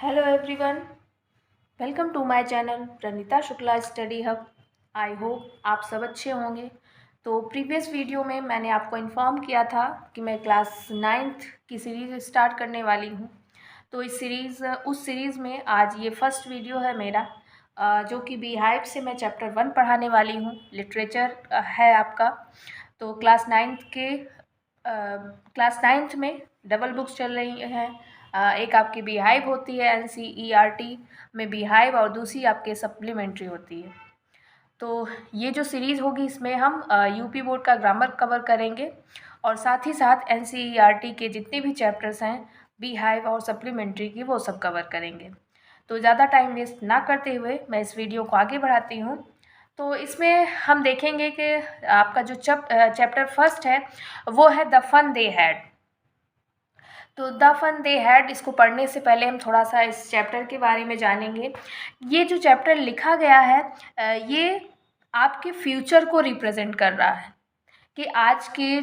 Hello everyone, welcome to my channel Pranita Shukla study hub. I hope आप सब अच्छे होंगे। तो प्रीवियस वीडियो में मैंने आपको इन्फॉर्म किया था कि मैं क्लास 9th की सीरीज़ स्टार्ट करने वाली हूँ। तो उस सीरीज़ में आज ये फर्स्ट वीडियो है मेरा, जो कि बीहाइव से मैं चैप्टर 1 पढ़ाने वाली हूँ। लिटरेचर है आपका। तो क्लास नाइन्थ में डबल बुक्स चल रही हैं। एक आपकी बीहाइव होती है NCERT में बीहाइव, और दूसरी आपके सप्लीमेंट्री होती है। तो ये जो सीरीज़ होगी इसमें हम यूपी बोर्ड का ग्रामर कवर करेंगे, और साथ ही साथ NCERT के जितने भी चैप्टर्स हैं बीहाइव और सप्लीमेंट्री की, वो सब कवर करेंगे। तो ज़्यादा टाइम वेस्ट ना करते हुए मैं इस वीडियो को आगे बढ़ाती हूँ। तो इसमें हम देखेंगे कि आपका जो चैप्टर फर्स्ट है वो है द फन दे हैड। तो द फन दे हैड, इसको पढ़ने से पहले हम थोड़ा सा इस चैप्टर के बारे में जानेंगे। ये जो चैप्टर लिखा गया है ये आपके फ्यूचर को रिप्रेजेंट कर रहा है कि आज के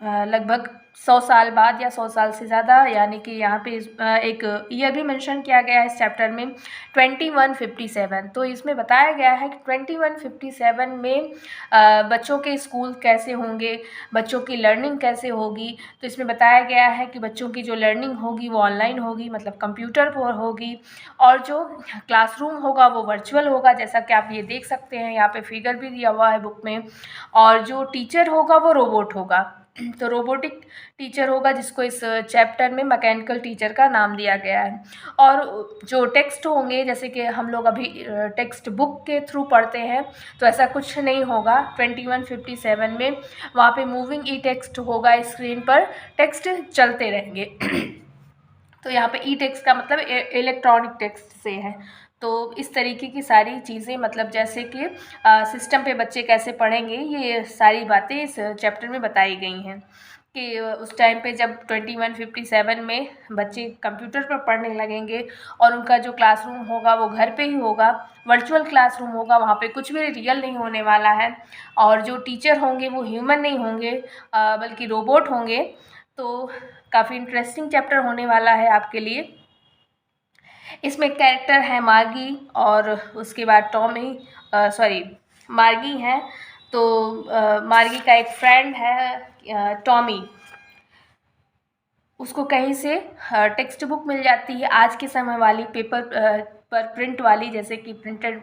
लगभग 100 साल बाद या 100 साल से ज़्यादा, यानी कि यहाँ पे एक ईयर भी मेंशन किया गया है इस चैप्टर में 2157। तो इसमें बताया गया है कि 2157 में बच्चों के स्कूल कैसे होंगे, बच्चों की लर्निंग कैसे होगी। तो इसमें बताया गया है कि बच्चों की जो लर्निंग होगी वो ऑनलाइन होगी, मतलब कंप्यूटर पर होगी, और जो क्लासरूम होगा वो वर्चुअल होगा, जैसा कि आप ये देख सकते हैं। यहाँ पे फिगर भी दिया हुआ है बुक में। और जो टीचर होगा वो रोबोट होगा। तो रोबोटिक टीचर होगा, जिसको इस चैप्टर में मैकेनिकल टीचर का नाम दिया गया है। और जो टेक्स्ट होंगे, जैसे कि हम लोग अभी टेक्स्ट बुक के थ्रू पढ़ते हैं, तो ऐसा कुछ नहीं होगा 2157 में। वहाँ पे मूविंग ई टेक्स्ट होगा, स्क्रीन पर टेक्स्ट चलते रहेंगे। तो यहाँ पे ई टेक्स्ट का मतलब इलेक्ट्रॉनिक टेक्स्ट से है। तो इस तरीके की सारी चीज़ें, मतलब जैसे कि सिस्टम पे बच्चे कैसे पढ़ेंगे, ये सारी बातें इस चैप्टर में बताई गई हैं कि उस टाइम पे जब 2157 में बच्चे कंप्यूटर पर पढ़ने लगेंगे, और उनका जो क्लासरूम होगा वो घर पे ही होगा, वर्चुअल क्लासरूम होगा, वहाँ पे कुछ भी रियल नहीं होने वाला है। और जो टीचर होंगे वो ह्यूमन नहीं होंगे, बल्कि रोबोट होंगे। तो काफ़ी इंटरेस्टिंग चैप्टर होने वाला है आपके लिए। इसमें कैरेक्टर है मार्गी, और उसके बाद मार्गी है। तो मार्गी का एक फ्रेंड है टॉमी। उसको कहीं से टेक्स्ट बुक मिल जाती है, आज के समय वाली पेपर पर प्रिंट वाली, जैसे कि प्रिंटेड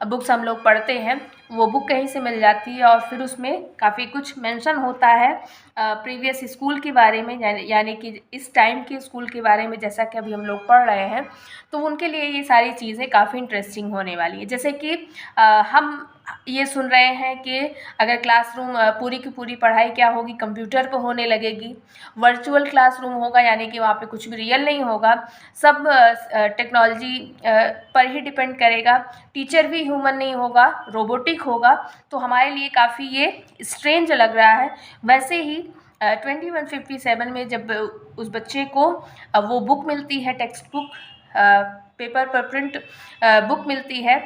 बुक्स हम लोग पढ़ते हैं, वो बुक कहीं से मिल जाती है। और फिर उसमें काफ़ी कुछ मेंशन होता है प्रीवियस स्कूल के बारे में, यानी कि इस टाइम के स्कूल के बारे में, जैसा कि अभी हम लोग पढ़ रहे हैं। तो उनके लिए ये सारी चीज़ें काफ़ी इंटरेस्टिंग होने वाली है। जैसे कि हम ये सुन रहे हैं कि अगर क्लासरूम पूरी की पूरी पढ़ाई क्या होगी, कंप्यूटर पर होने लगेगी, वर्चुअल क्लासरूम होगा, यानी कि वहाँ पे कुछ भी रियल नहीं होगा, सब टेक्नोलॉजी पर ही डिपेंड करेगा, टीचर भी ह्यूमन नहीं होगा, रोबोटिक होगा। तो हमारे लिए काफ़ी ये स्ट्रेंज लग रहा है। वैसे ही 2157 में जब उस बच्चे को वो बुक मिलती है, टेक्स्ट बुक, पेपर पर प्रिंट बुक मिलती है,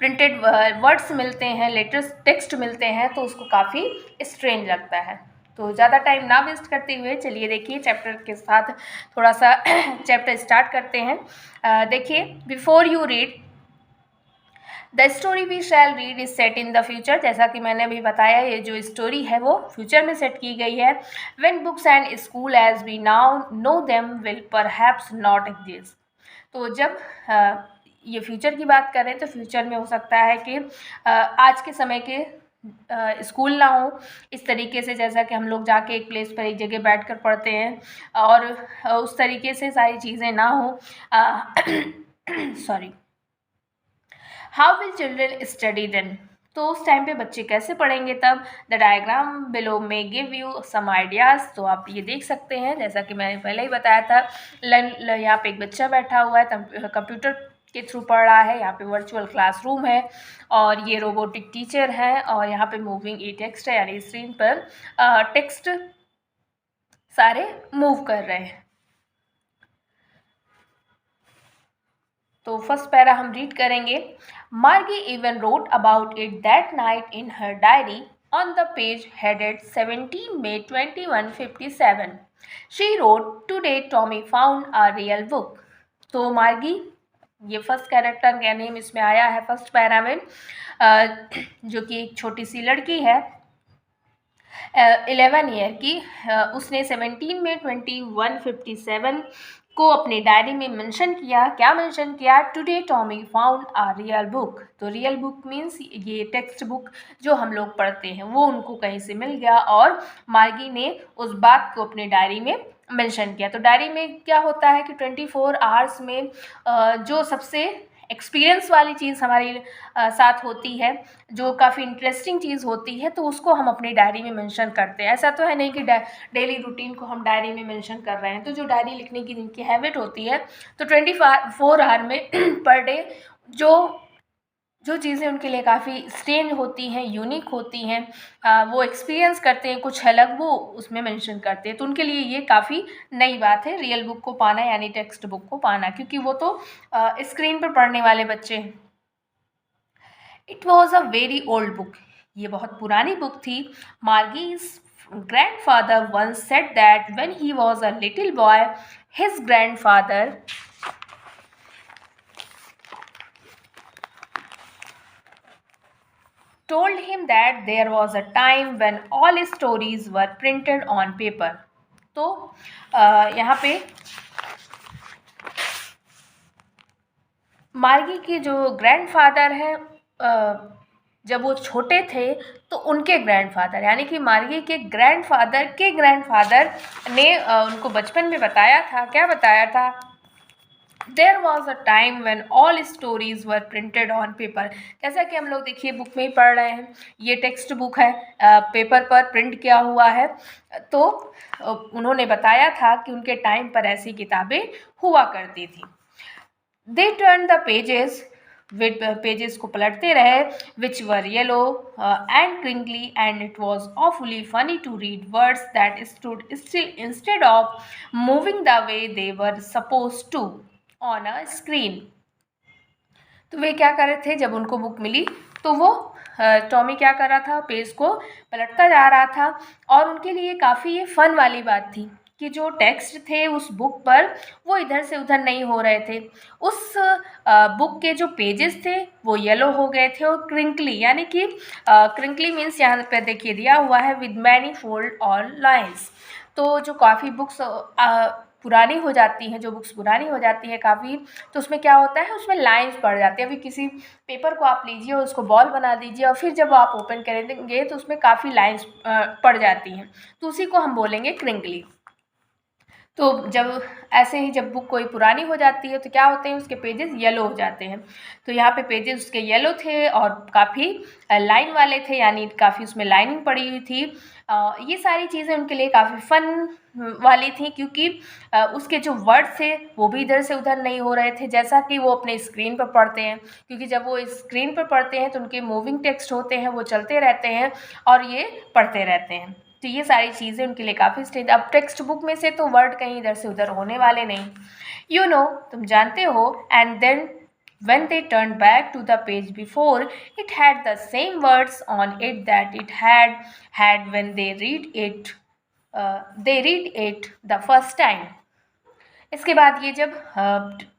प्रिंटेड वर्ड्स मिलते हैं, लेटेस्ट टेक्स्ट मिलते हैं, तो उसको काफ़ी स्ट्रेंज लगता है। तो ज़्यादा टाइम ना वेस्ट करते हुए चलिए देखिए चैप्टर के साथ थोड़ा सा चैप्टर स्टार्ट करते हैं। देखिए, before you read the story we shall read is set in the future. जैसा कि मैंने अभी बताया, ये जो स्टोरी है वो फ्यूचर में सेट की गई है। When books and school as we now know them will perhaps not exist. तो जब ये फ्यूचर की बात करें तो फ्यूचर में हो सकता है कि आज के समय के स्कूल ना हो इस तरीके से, जैसा कि हम लोग जाके एक प्लेस पर एक जगह बैठकर पढ़ते हैं, और उस तरीके से सारी चीज़ें ना हो। Sorry. How will children study then? तो उस टाइम पे बच्चे कैसे पढ़ेंगे तब? द डायग्राम बिलो में गिव यू सम आइडियाज़। तो आप ये देख सकते हैं, जैसा कि मैंने पहले ही बताया था, यहाँ पे एक बच्चा बैठा हुआ है, कंप्यूटर के थ्रू पढ़ रहा है। यहाँ पे वर्चुअल क्लासरूम है, और ये रोबोटिक टीचर है, और यहाँ पे मूविंग ई टेक्स्ट है, यानी स्क्रीन पर टेक्स्ट सारे मूव कर रहे हैं। तो फर्स्ट पैरा हम रीड करेंगे। मार्गी even wrote about it that night in her diary on the page headed 17 May 2157। She wrote today Tommy found a real book. तो मार्गी, ये फर्स्ट कैरेक्टर का नेम इसमें आया है फर्स्ट पैरा में, जो कि एक छोटी सी लड़की है 11 ईयर की। उसने 17 में 2157 को अपनी डायरी में मेंशन किया, क्या मेंशन किया, today Tommy found a real book. तो रियल बुक मीन्स ये टेक्स्ट बुक जो हम लोग पढ़ते हैं वो उनको कहीं से मिल गया और मार्गी ने उस बात को अपनी डायरी में मेंशन किया। तो डायरी में क्या होता है कि 24 आवर्स में जो सबसे एक्सपीरियंस वाली चीज़ हमारे साथ होती है, जो काफ़ी इंटरेस्टिंग चीज़ होती है, तो उसको हम अपनी डायरी में मेंशन करते हैं। ऐसा तो है नहीं कि डेली रूटीन को हम डायरी में मेंशन कर रहे हैं। तो जो डायरी लिखने की जिनकी हैबिट होती है, तो 24 आवर में पर डे जो चीज़ें उनके लिए काफ़ी स्ट्रेंज होती हैं, यूनिक होती हैं, वो एक्सपीरियंस करते हैं कुछ अलग, वो उसमें मेंशन करते हैं। तो उनके लिए ये काफ़ी नई बात है रियल बुक को पाना, यानी टेक्स्ट बुक को पाना, क्योंकि वो तो स्क्रीन पर पढ़ने वाले बच्चे हैं। It was a very old book. ये बहुत पुरानी बुक थी। मार्गीज grandfather once said that when he was a little boy, his grandfather told him that there was a time when all stories were printed on paper. तो यहाँ पे मार्गी के जो ग्रैंडफादर हैं, जब वो छोटे थे तो उनके ग्रैंडफादर यानी कि मार्गी के ग्रैंडफादर ने उनको बचपन में बताया था, क्या बताया था, there was a time when all stories were printed on paper. जैसा कि हम लोग देखिए बुक में ही पढ़ रहे हैं, ये टेक्स्ट बुक है, पेपर पर प्रिंट किया हुआ है। तो उन्होंने बताया था कि उनके टाइम पर ऐसी किताबें हुआ करती थी। They turn the pages, pages को पलटते रहे, which were yellow and crinkly and it was awfully funny to read words that stood still instead of moving the way they were suppose to on a screen. तो वे क्या कर रहे थे, जब उनको बुक मिली तो वो टॉमी क्या कर रहा था, पेज को पलटता जा रहा था, और उनके लिए काफ़ी ये फन वाली बात थी कि जो टेक्स्ट थे उस बुक पर वो इधर से उधर नहीं हो रहे थे। उस बुक के जो पेजेस थे वो येलो हो गए थे और क्रिंकली, यानी कि क्रिंकली मीन्स यहाँ पे देखिए दिया हुआ है विद मैनी फोल्ड और लाइन्स। तो जो काफ़ी बुक्स पुरानी हो जाती हैं, जो बुक्स पुरानी हो जाती हैं काफ़ी, तो उसमें क्या होता है, उसमें लाइंस पड़ जाती है। अभी किसी पेपर को आप लीजिए और उसको बॉल बना दीजिए और फिर जब आप ओपन करेंगे तो उसमें काफ़ी लाइंस पड़ जाती हैं, तो उसी को हम बोलेंगे क्रिंकली। तो जब ऐसे ही जब बुक कोई पुरानी हो जाती है तो क्या होते हैं, उसके पेजेस येलो हो जाते हैं। तो यहाँ पे पेजेस उसके येलो थे और काफ़ी लाइन वाले थे, यानी काफ़ी उसमें लाइनिंग पड़ी हुई थी। ये सारी चीज़ें उनके लिए काफ़ी फ़न वाली थी, क्योंकि उसके जो वर्ड थे वो भी इधर से उधर नहीं हो रहे थे, जैसा कि वो अपने स्क्रीन पर पढ़ते हैं। क्योंकि जब वो स्क्रीन पर पढ़ते हैं तो उनके मूविंग टेक्स्ट होते हैं, वो चलते रहते हैं और ये पढ़ते रहते हैं। तो ये सारी चीज़ें उनके लिए काफ़ी स्ट्रेंज। अब टेक्स्ट बुक में से तो वर्ड कहीं इधर से उधर होने वाले नहीं, यू नो, तुम जानते हो। And then when they turned back to the page before, it had the same words on it that it had when they read it the first time. इसके बाद ये जब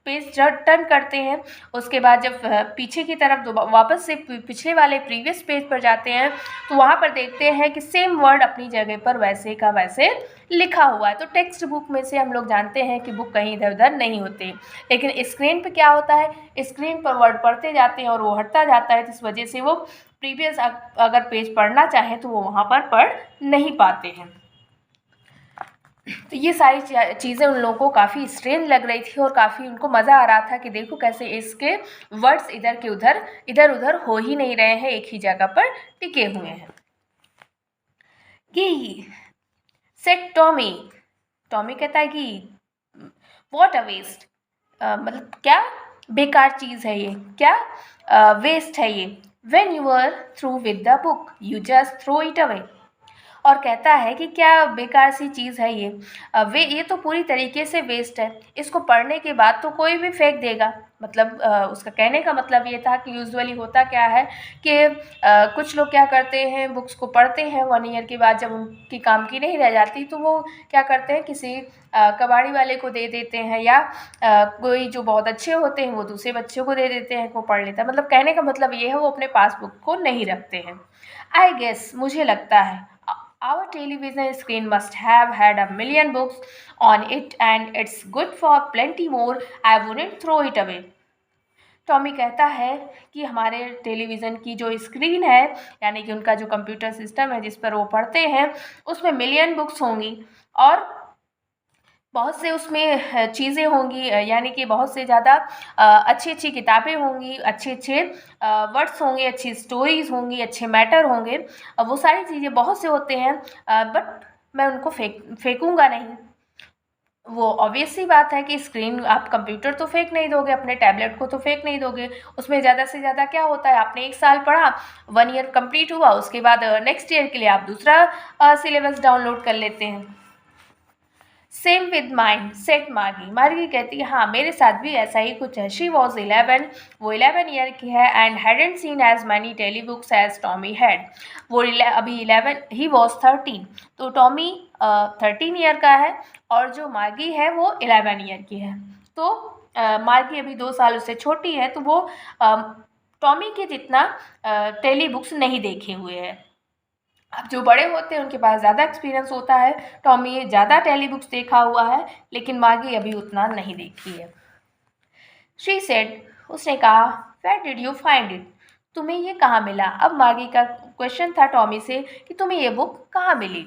पेज टर्न करते हैं, उसके बाद जब पीछे की तरफ वापस से पिछले वाले प्रीवियस पेज पर जाते हैं तो वहाँ पर देखते हैं कि सेम वर्ड अपनी जगह पर वैसे का वैसे लिखा हुआ है। तो टेक्स्ट बुक में से हम लोग जानते हैं कि बुक कहीं इधर उधर नहीं होते, लेकिन स्क्रीन पे क्या होता है, स्क्रीन पर वर्ड पढ़ते जाते हैं और वो हटता जाता है, तो इस वजह से वो प्रीवियस अगर पेज पढ़ना चाहें तो वो वहाँ पर पढ़ नहीं पाते हैं। तो ये सारी चीज़ें उन लोगों को काफ़ी स्ट्रेंज लग रही थी और काफ़ी उनको मज़ा आ रहा था कि देखो कैसे इसके वर्ड्स इधर उधर हो ही नहीं रहे हैं, एक ही जगह पर टिके हुए हैं। कि सेट टॉमी, टॉमी कहता है कि व्हाट अ वेस्ट, मतलब क्या बेकार चीज़ है ये, क्या वेस्ट है ये। When you are through with the book you just throw it away. और कहता है कि क्या बेकार सी चीज़ है ये, ये तो पूरी तरीके से वेस्ट है, इसको पढ़ने के बाद तो कोई भी फेंक देगा। मतलब उसका कहने का मतलब ये था कि यूजुअली होता क्या है कि कुछ लोग क्या करते हैं, बुक्स को पढ़ते हैं, 1 ईयर के बाद जब उनकी काम की नहीं रह जाती तो वो क्या करते हैं, किसी कबाड़ी वाले को दे देते हैं, या कोई जो बहुत अच्छे होते हैं वो दूसरे बच्चों को दे देते हैं, वो पढ़ लेता है। मतलब कहने का मतलब ये है वो अपने पास बुक को नहीं रखते हैं। आई गेस, मुझे लगता है, our television screen must have had a million books on it and it's good for plenty more. I wouldn't throw it away. Tommy कहता है कि हमारे टेलीविज़न की जो स्क्रीन है, यानी कि उनका जो कंप्यूटर सिस्टम है जिस पर वो पढ़ते हैं, उसमें मिलियन बुक्स होंगी और बहुत से उसमें चीज़ें होंगी, यानी कि बहुत से ज़्यादा अच्छी अच्छी किताबें होंगी, अच्छे अच्छे वर्ड्स होंगे, अच्छी स्टोरीज़ होंगी, अच्छे मैटर होंगे। वो सारी चीज़ें बहुत से होते हैं, बट मैं उनको फेंकूँगा नहीं। वो ऑब्वियस सी बात है कि स्क्रीन, आप कंप्यूटर तो फेंक नहीं दोगे, अपने टैबलेट को तो फेंक नहीं दोगे। उसमें ज़्यादा से ज़्यादा क्या होता है, आपने 1 साल पढ़ा, 1 ईयर कंप्लीट हुआ, उसके बाद नेक्स्ट ईयर के लिए आप दूसरा सिलेबस डाउनलोड कर लेते हैं। सेम विद माइन सेट मार्गी। मार्गी कहती है हाँ, मेरे साथ भी ऐसा ही कुछ है। शी वॉज 11, वो 11 ईयर की है, and hadn't seen as many telebooks as Tommy had. वो अभी 11, ही वॉज 13, तो टॉमी 13 ईयर का है और जो मार्गी है वो 11 ईयर की है। तो मार्गी अभी 2 साल उससे छोटी है, तो वो टॉमी के जितना टेली बुक्स नहीं देखे हुए है। अब जो बड़े होते हैं उनके पास ज़्यादा एक्सपीरियंस होता है। टॉमी ज़्यादा टेली बुक्स देखा हुआ है, लेकिन मार्गी अभी उतना नहीं देखी है। शी सेड, उसने कहा, where did you find it, तुम्हें ये कहाँ मिला। अब मार्गी का क्वेश्चन था टॉमी से कि तुम्हें ये बुक कहाँ मिली।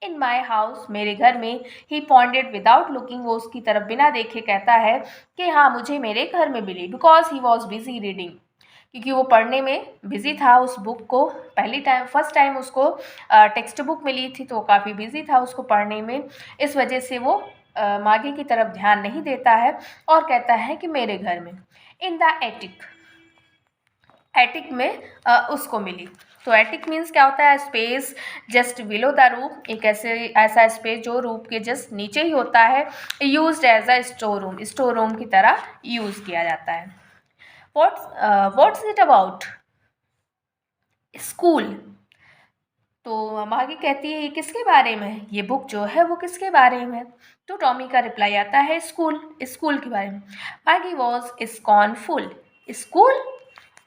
इन माई हाउस, मेरे घर में। ही पॉइंटेड विदाउट लुकिंग, वो उसकी तरफ बिना देखे कहता है कि हाँ, मुझे मेरे घर में मिली। Because he was busy reading, क्योंकि वो पढ़ने में बिज़ी था। उस बुक को फर्स्ट टाइम उसको टेक्स्ट बुक मिली थी, तो वो काफ़ी बिज़ी था उसको पढ़ने में। इस वजह से वो मार्गी की तरफ ध्यान नहीं देता है और कहता है कि मेरे घर में। इन द एटिक, एटिक में उसको मिली। तो एटिक मीन्स क्या होता है, space just below the roof, एक ऐसा स्पेस जो रूफ के जस्ट नीचे ही होता है। Used as a store room की तरह यूज़ किया जाता है। What's it about? स्कूल। तो मार्गी कहती है ये किसके बारे में है, ये बुक जो है वो किसके बारे में है। तो टॉमी का रिप्लाई आता है स्कूल के बारे में। Margie was scornful. School,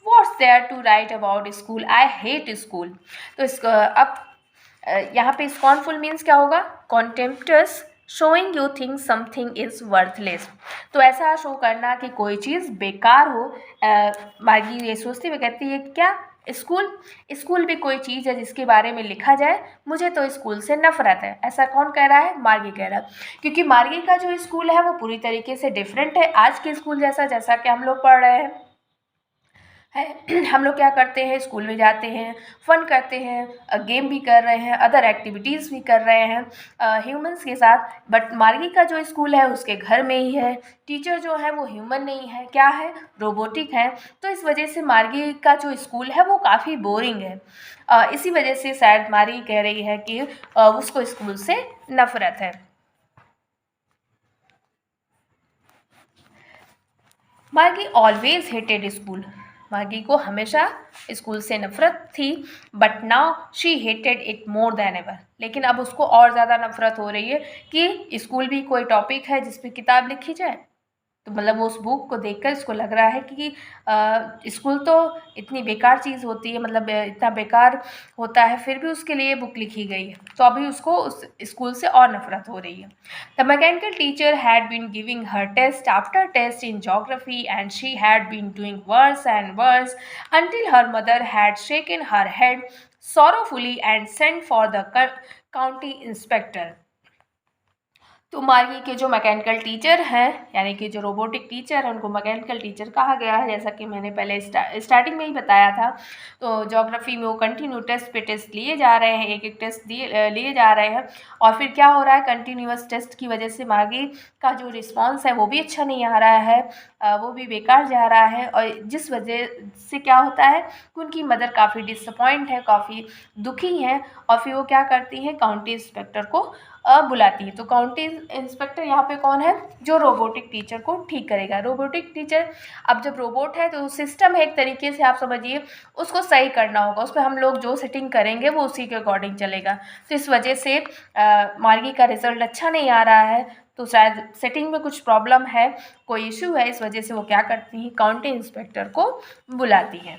what's there to write about school, I hate school. तो अब यहाँ पे स्कॉर्नफुल मीन्स क्या होगा, contemptuous, showing you think something is worthless. तो ऐसा शो करना कि कोई चीज़ बेकार हो। मार्गी ये सोचती हुए कहती है क्या, स्कूल भी कोई चीज़ है जिसके बारे में लिखा जाए, मुझे तो स्कूल से नफरत है। ऐसा कौन कह रहा है, मार्गी कह रहा है, क्योंकि मार्गी का जो स्कूल है वो पूरी तरीके से डिफरेंट है आज के स्कूल जैसा कि हम लोग पढ़ रहे हैं। हम लोग क्या करते हैं, स्कूल में जाते हैं, फ़न करते हैं, गेम भी कर रहे हैं, अदर एक्टिविटीज़ भी कर रहे हैं ह्यूमंस के साथ। बट मार्गी का जो स्कूल है उसके घर में ही है, टीचर जो है वो ह्यूमन नहीं है, क्या है, रोबोटिक है। तो इस वजह से मार्गी का जो स्कूल है वो काफ़ी बोरिंग है। इसी वजह से शायद मार्गी कह रही है कि उसको स्कूल से नफ़रत है। मार्गी ऑलवेज हेटेड स्कूल, मार्गी को हमेशा स्कूल से नफरत थी। But now she hated it more than ever, लेकिन अब उसको और ज़्यादा नफरत हो रही है कि स्कूल भी कोई टॉपिक है जिस पे किताब लिखी जाए। तो मतलब वो उस बुक को देखकर इसको लग रहा है कि स्कूल तो इतनी बेकार चीज़ होती है, मतलब इतना बेकार होता है, फिर भी उसके लिए बुक लिखी गई है। तो अभी उसको उस स्कूल से और नफरत हो रही है। The mechanical teacher had been giving her test after test in geography and she had been doing worse and worse until her mother had shaken her head sorrowfully and sent for the county inspector. तो मार्गी के जो mechanical teacher हैं, यानी कि जो robotic teacher हैं, उनको मैकेनिकल टीचर कहा गया है, जैसा कि मैंने पहले स्टार्टिंग में ही बताया था। तो ज्योग्राफी में वो कंटिन्यू टेस्ट पे टेस्ट लिए जा रहे हैं, एक एक टेस्ट लिए जा रहे हैं, और फिर क्या हो रहा है, कंटिन्यूअस टेस्ट की वजह से मार्गी का जो रिस्पॉन्स है वो भी अच्छा नहीं आ रहा है, वो भी बेकार जा रहा है, और जिस वजह से क्या होता है कि उनकी मदर काफ़ी डिसअपॉइंट है, काफ़ी दुखी हैं, और फिर वो क्या करती हैं, काउंटी इंस्पेक्टर को बुलाती है। तो काउंटी इंस्पेक्टर यहाँ पे कौन है, जो रोबोटिक टीचर को ठीक करेगा। रोबोटिक टीचर, अब जब रोबोट है तो सिस्टम है एक तरीके से, आप समझिए, उसको सही करना होगा, उस पर हम लोग जो सेटिंग करेंगे वो उसी के अकॉर्डिंग चलेगा। तो इस वजह से मार्गी का रिजल्ट अच्छा नहीं आ रहा है, तो शायद सेटिंग में कुछ प्रॉब्लम है, कोई इशू है, इस वजह से वो क्या करती हैं, काउंटी इंस्पेक्टर को बुलाती हैं।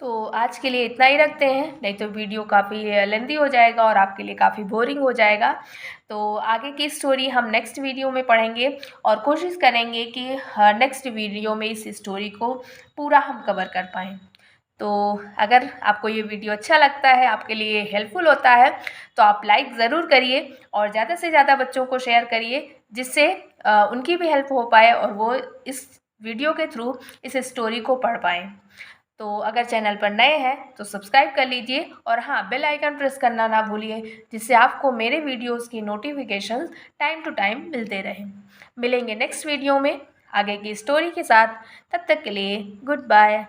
तो आज के लिए इतना ही रखते हैं, नहीं तो वीडियो काफ़ी लेंथी हो जाएगा और आपके लिए काफ़ी बोरिंग हो जाएगा। तो आगे की स्टोरी हम नेक्स्ट वीडियो में पढ़ेंगे, और कोशिश करेंगे कि नेक्स्ट वीडियो में इस स्टोरी को पूरा हम कवर कर पाएँ। तो अगर आपको ये वीडियो अच्छा लगता है, आपके लिए हेल्पफुल होता है, तो आप लाइक ज़रूर करिए और ज़्यादा से ज़्यादा बच्चों को शेयर करिए, जिससे उनकी भी हेल्प हो पाए और वो इस वीडियो के थ्रू इस स्टोरी को पढ़ पाएँ। तो अगर चैनल पर नए हैं तो सब्सक्राइब कर लीजिए, और हाँ, बेल आइकन प्रेस करना ना भूलिए, जिससे आपको मेरे वीडियोस की नोटिफिकेशंस टाइम टू टाइम मिलते रहें। मिलेंगे नेक्स्ट वीडियो में आगे की स्टोरी के साथ, तब तक के लिए गुड बाय।